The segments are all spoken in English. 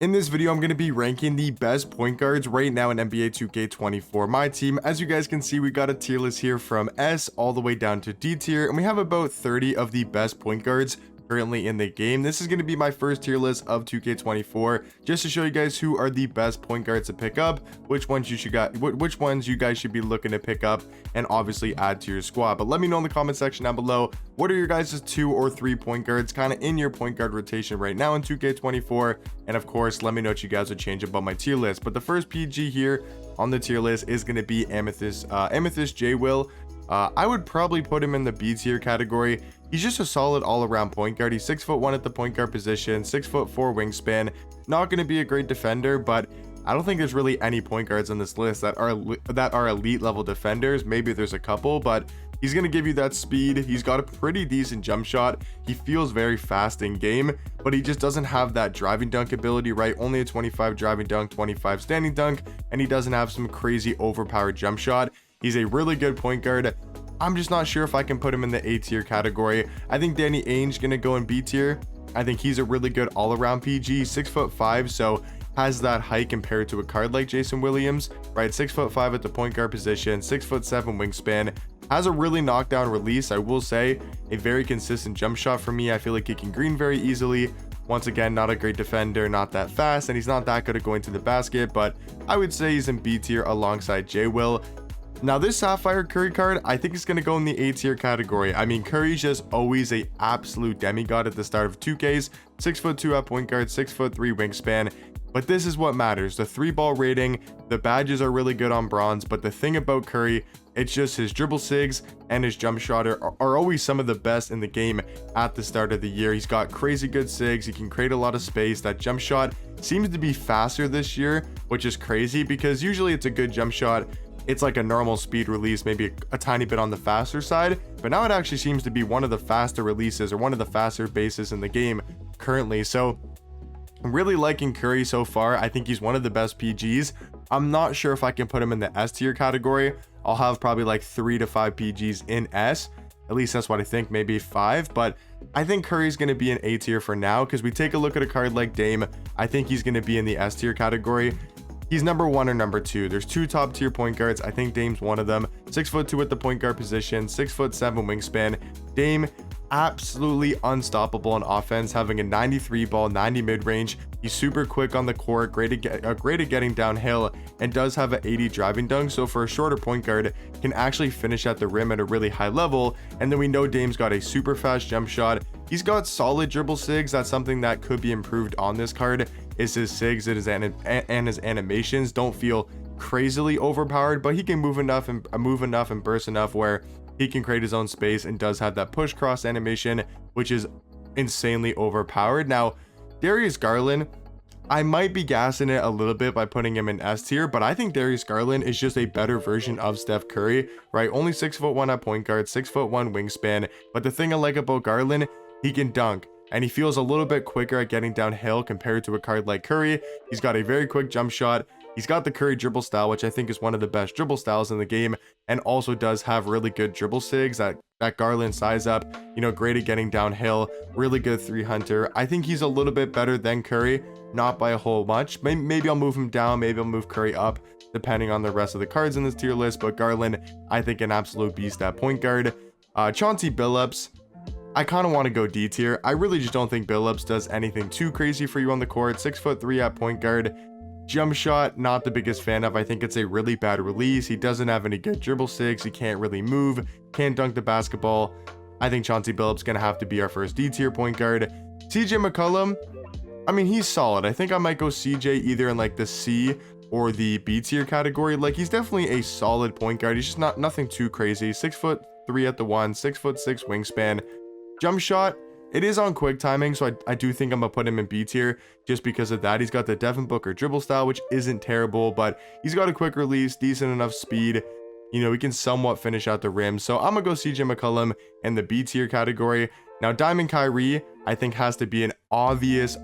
In this video, I'm going to be ranking the best point guards right now in NBA 2K24 My Team. As you guys can see, we got a tier list here from S all the way down to D tier, and we have about 30 of the best point guards currently in the game. This is going to be my first tier list of 2K24, just to show you guys who are the best point guards to pick up, which ones you guys should be looking to pick up and obviously add to your squad. But let me know in the comment section down below, what are your guys' 2 or 3 point guards kind of in your point guard rotation right now in 2K24? And of course, let me know what you guys would change about my tier list. But the first PG here on the tier list is going to be Amethyst J. Will. I would probably put him in the B tier category. He's just a solid all-around point guard. He's 6'1" at the point guard position, 6'4" wingspan. Not going to be a great defender, but I don't think there's really any point guards on this list that are elite level defenders. Maybe there's a couple, but he's going to give you that speed. He's got a pretty decent jump shot. He feels very fast in game, but he just doesn't have that driving dunk ability, right? Only a 25 driving dunk, 25 standing dunk, and he doesn't have some crazy overpowered jump shot. He's a really good point guard. I'm just not sure if I can put him in the A tier category. I think Danny Ainge gonna go in B tier. I think he's a really good all-around PG, 6'5", so has that height compared to a card like Jason Williams, right? 6'5" at the point guard position, 6'7" wingspan, has a really knockdown release. I will say a very consistent jump shot for me. I feel like he can green very easily. Once again, not a great defender, not that fast, and he's not that good at going to the basket, but I would say he's in B tier alongside J. Will. Now this Sapphire Curry card, I think it's going to go in the A tier category. I mean, Curry's just always a absolute demigod at the start of 2Ks, 6'2" at point guard, 6'3" wingspan. But this is what matters, the 3-ball rating. The badges are really good on bronze, but the thing about Curry, it's just his dribble sigs and his jump shot are always some of the best in the game at the start of the year. He's got crazy good sigs, he can create a lot of space. That jump shot seems to be faster this year, which is crazy because usually it's a good jump shot. It's like a normal speed release, maybe a tiny bit on the faster side, but now it actually seems to be one of the faster releases or one of the faster bases in the game currently. So I'm really liking Curry so far. I think he's one of the best PGs. I'm not sure if I can put him in the S tier category. I'll have probably like 3 to 5 PGs in S. At least that's what I think, maybe 5, but I think Curry's going to be in A tier for now because we take a look at a card like Dame. I think he's going to be in the S tier category. He's number 1 or number 2. There's 2 top tier point guards. I think Dame's one of them. 6'2" at the point guard position, 6'7" wingspan. Dame, absolutely unstoppable on offense, having a 93 ball, 90 mid range. He's super quick on the court, great at getting downhill, and does have an 80 driving dunk. So for a shorter point guard, can actually finish at the rim at a really high level. And then we know Dame's got a super fast jump shot. He's got solid dribble sigs. That's something that could be improved on this card. Is his sigs and his animations don't feel crazily overpowered, but he can move enough and burst enough where he can create his own space and does have that push cross animation, which is insanely overpowered. Now, Darius Garland, I might be gassing it a little bit by putting him in S tier, but I think Darius Garland is just a better version of Steph Curry, right? Only 6'1" at point guard, 6'1" wingspan. But the thing I like about Garland, he can dunk. And he feels a little bit quicker at getting downhill compared to a card like Curry. He's got a very quick jump shot. He's got the Curry dribble style, which I think is one of the best dribble styles in the game, and also does have really good dribble sigs that Garland size up, you know, great at getting downhill, really good 3-hunter. I think he's a little bit better than Curry, not by a whole much. Maybe I'll move him down, maybe I'll move Curry up, depending on the rest of the cards in this tier list, but Garland, I think an absolute beast at point guard. Chauncey Billups, I kind of want to go D tier. I really just don't think Billups does anything too crazy for you on the court. 6'3" at point guard. Jump shot, not the biggest fan of. I think it's a really bad release. He doesn't have any good dribble sigs. He can't really move. Can't dunk the basketball. I think Chauncey Billups going to have to be our first D tier point guard. CJ McCollum, I mean, he's solid. I think I might go CJ either in like the C or the B tier category. Like, he's definitely a solid point guard. He's just nothing too crazy. 6'3" at the 1, 6'6" wingspan. Jump shot, it is on quick timing, so I do think I'm gonna put him in B tier just because of that. He's got the Devin Booker dribble style, which isn't terrible, but he's got a quick release, decent enough speed. You know, he can somewhat finish out the rim. So I'm gonna go CJ McCollum in the B tier category. Now, Diamond Kyrie, I think, has to be an obvious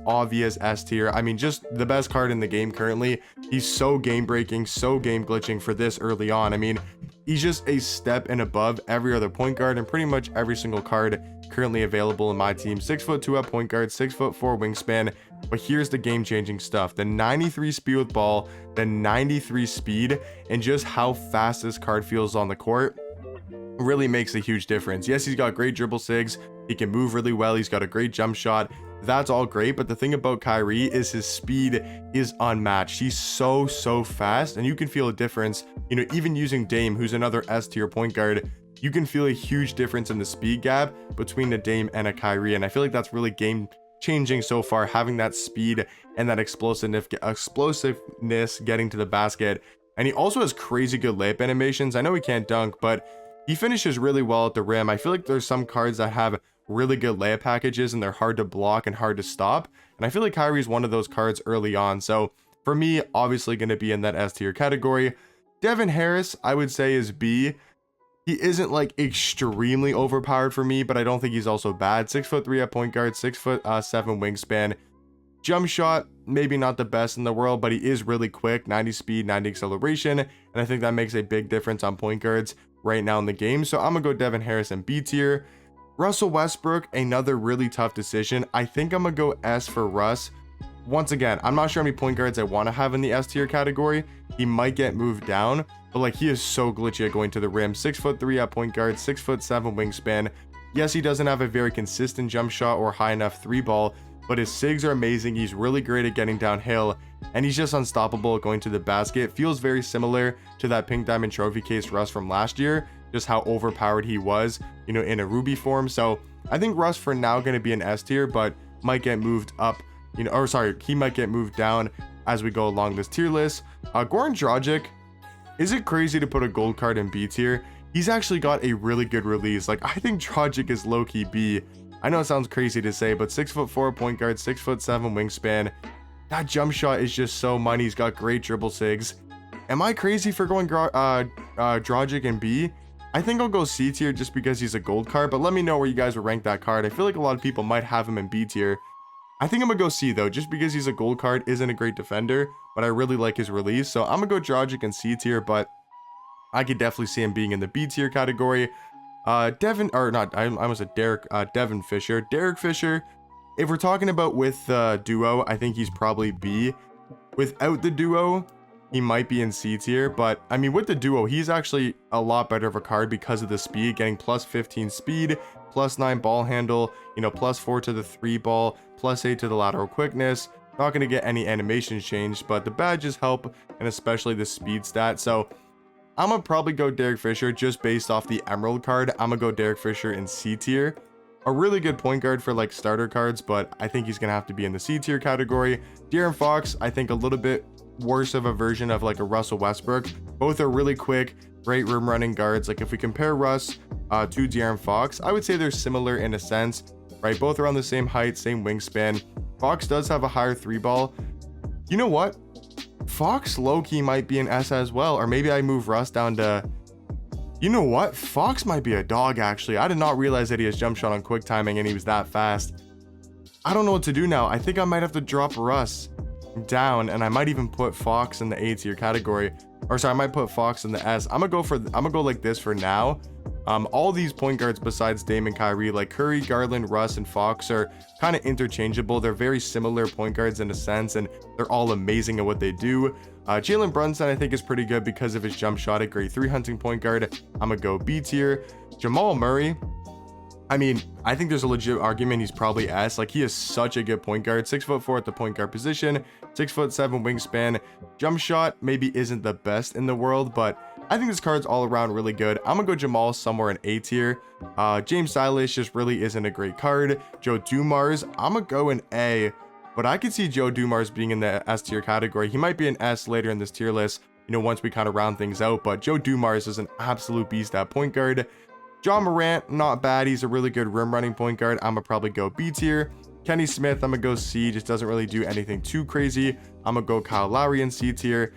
S tier. I mean, just the best card in the game currently. He's so game breaking, so game glitching for this early on. I mean, he's just a step and above every other point guard and pretty much every single card currently available in my team. 6'2" at point guard, 6'4" wingspan, But here's the game-changing stuff: the 93 speed with ball, the 93 speed, and just how fast this card feels on the court really makes a huge difference. Yes, he's got great dribble sigs, he can move really well, he's got a great jump shot. That's all great, but the thing about Kyrie is his speed is unmatched. He's so fast, and you can feel a difference. You know, even using Dame, who's another S tier point guard, you can feel a huge difference in the speed gap between a Dame and a Kyrie, and I feel like that's really game changing so far, having that speed and that explosiveness getting to the basket. And he also has crazy good layup animations. I know he can't dunk, but he finishes really well at the rim. I feel like there's some cards that have really good layup packages and they're hard to block and hard to stop, and I feel like Kyrie's one of those cards early on. So for me, obviously going to be in that S tier category. Devin Harris, I would say, is B. He isn't like extremely overpowered for me, but I don't think he's also bad. 6'3" at point guard, 6'7" wingspan. Jump shot, maybe not the best in the world, but he is really quick, 90 speed, 90 acceleration, and I think that makes a big difference on point guards right now in the game. So I'm gonna go Devin Harris in B tier. Russell Westbrook, another really tough decision. I think I'm gonna go S for Russ. Once again, I'm not sure how many point guards I want to have in the S tier category. He might get moved down, but like, he is so glitchy at going to the rim. 6'3" at point guard, 6'7" wingspan. Yes, he doesn't have a very consistent jump shot or high enough three ball, but his sigs are amazing. He's really great at getting downhill, and he's just unstoppable at going to the basket. Feels very similar to that pink diamond trophy case Russ from last year, just how overpowered he was, you know, in a Ruby form. So I think Russ for now going to be an S tier, but might get moved up, you know, or sorry, he might get moved down as we go along this tier list. Goran Dragic, is it crazy to put a gold card in B tier? He's actually got a really good release. Like, I think Dragic is low-key B. I know it sounds crazy to say, but 6'4" point guard, 6'7" wingspan. That jump shot is just so money. He's got great dribble sigs. Am I crazy for going Dragic in B? I think I'll go C tier just because he's a gold card, but let me know where you guys would rank that card. I feel like a lot of people might have him in B tier. I think I'm gonna go C though, just because he's a gold card, isn't a great defender, but I really like his release. So I'm gonna go Dragic in C tier, but I could definitely see him being in the B tier category. Devin Fisher. Derek Fisher, if we're talking about with the duo, I think he's probably B. Without the duo, he might be in C tier, but I mean, with the duo, he's actually a lot better of a card because of the speed, getting plus 15 speed, plus 9 ball handle, you know, plus 4 to the 3 ball, plus 8 to the lateral quickness. Not going to get any animations changed, but the badges help, and especially the speed stat. So I'm gonna probably go Derek Fisher just based off the Emerald card. I'm gonna go Derek Fisher in C tier. A really good point guard for like starter cards, but I think he's gonna have to be in the C tier category. Darren Fox, I think a little bit worse of a version of like a Russell Westbrook. Both are really quick, great rim running guards. Like, if we compare Russ to Darren Fox, I would say they're similar in a sense, right? Both around the same height, same wingspan. Fox does have a higher three ball. You know what? Fox low-key might be an S as well, or maybe I move Russ down to... You know what? Fox might be a dog, actually. I did not realize that he has jump shot on quick timing and he was that fast. I don't know what to do now. I think I might have to drop Russ down, and I might even put Fox in the A tier category. Or sorry, I might put Fox in the S. I'm gonna go like this for now. All these point guards besides Dame and Kyrie, like Curry, Garland, Russ, and Fox, are kind of interchangeable. They're very similar point guards in a sense, and they're all amazing at what they do. Jalen Brunson, I think, is pretty good because of his jump shot, a great 3 hunting point guard. I'm gonna go B tier. Jamal Murray, I mean, I think there's a legit argument he's probably S. Like, he is such a good point guard. 6'4" at the point guard position, 6'7" wingspan. Jump shot maybe isn't the best in the world, but I think this card's all around really good. I'm gonna go Jamal somewhere in A tier. James Silas just really isn't a great card. Joe Dumars, I'm gonna go in A, but I could see Joe Dumars being in the S tier category. He might be an S later in this tier list, you know, once we kind of round things out, but Joe Dumars is an absolute beast at point guard. John Morant, not bad. He's a really good rim running point guard. I'm gonna probably go B tier. Kenny Smith, I'm gonna go C, just doesn't really do anything too crazy. I'm gonna go Kyle Lowry in C tier.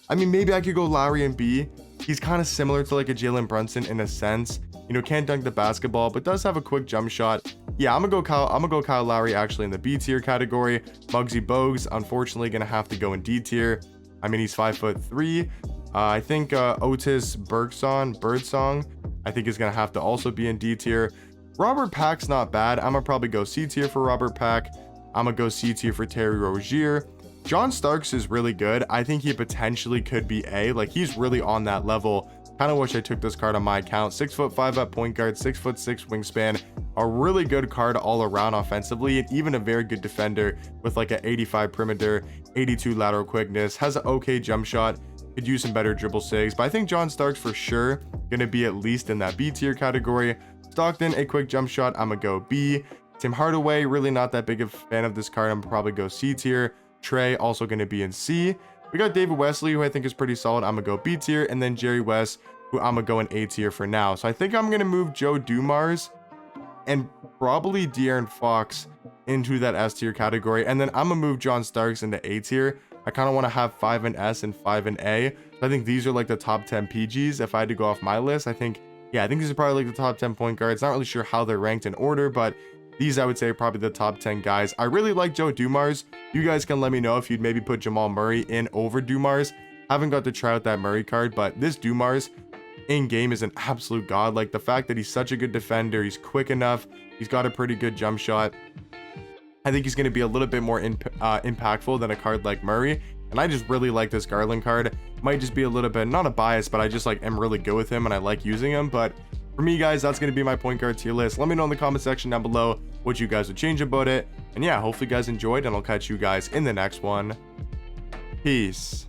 I mean, maybe I could go Lowry in B. He's kind of similar to like a Jalen Brunson in a sense. You know, can't dunk the basketball, but does have a quick jump shot. Yeah, I'm gonna go Kyle Lowry actually in the B tier category. Muggsy Bogues, unfortunately, gonna have to go in D tier. I mean, he's 5'3". I think Otis Birdsong, I think is gonna have to also be in D tier. Robert Pack's not bad. I'm gonna probably go C tier for Robert Pack. I'm gonna go C tier for Terry Rozier. John Starks is really good. I think he potentially could be A. Like, he's really on that level. Kind of wish I took this card on my account. 6'5" at point guard, 6'6" wingspan. A really good card all around offensively, and even a very good defender with like an 85 perimeter, 82 lateral quickness. Has an okay jump shot. Could use some better dribble saves, but I think John Starks for sure gonna be at least in that B tier category. Stockton, a quick jump shot. I'm gonna go B. Tim Hardaway, really not that big of a fan of this card. I'm probably go C tier. Trey also gonna be in C. We got David Wesley, who I think is pretty solid. I'm gonna go B tier, and then Jerry West, who I'm gonna go in A tier for now. So I think I'm gonna move Joe Dumars and probably Darren Fox into that S tier category, and then I'm gonna move John Starks into A tier. I kind of want to have 5 in S and 5 in A. So I think these are like the top 10 PGs. If I had to go off my list, I think these are probably like the top 10 point guards. Not really sure how they're ranked in order, but these I would say are probably the top 10 guys. I really like Joe Dumars. You guys can let me know if you'd maybe put Jamal Murray in over Dumars. Haven't got to try out that Murray card, but this Dumars in game is an absolute god. Like, the fact that he's such a good defender, he's quick enough, he's got a pretty good jump shot. I think he's going to be a little bit more impactful than a card like Murray. And I just really like this Garland card. Might just be a little bit, not a bias, but I just like am really good with him and I like using him. But for me, guys, that's going to be my point guard tier list. Let me know in the comment section down below what you guys would change about it. And yeah, hopefully you guys enjoyed, and I'll catch you guys in the next one. Peace.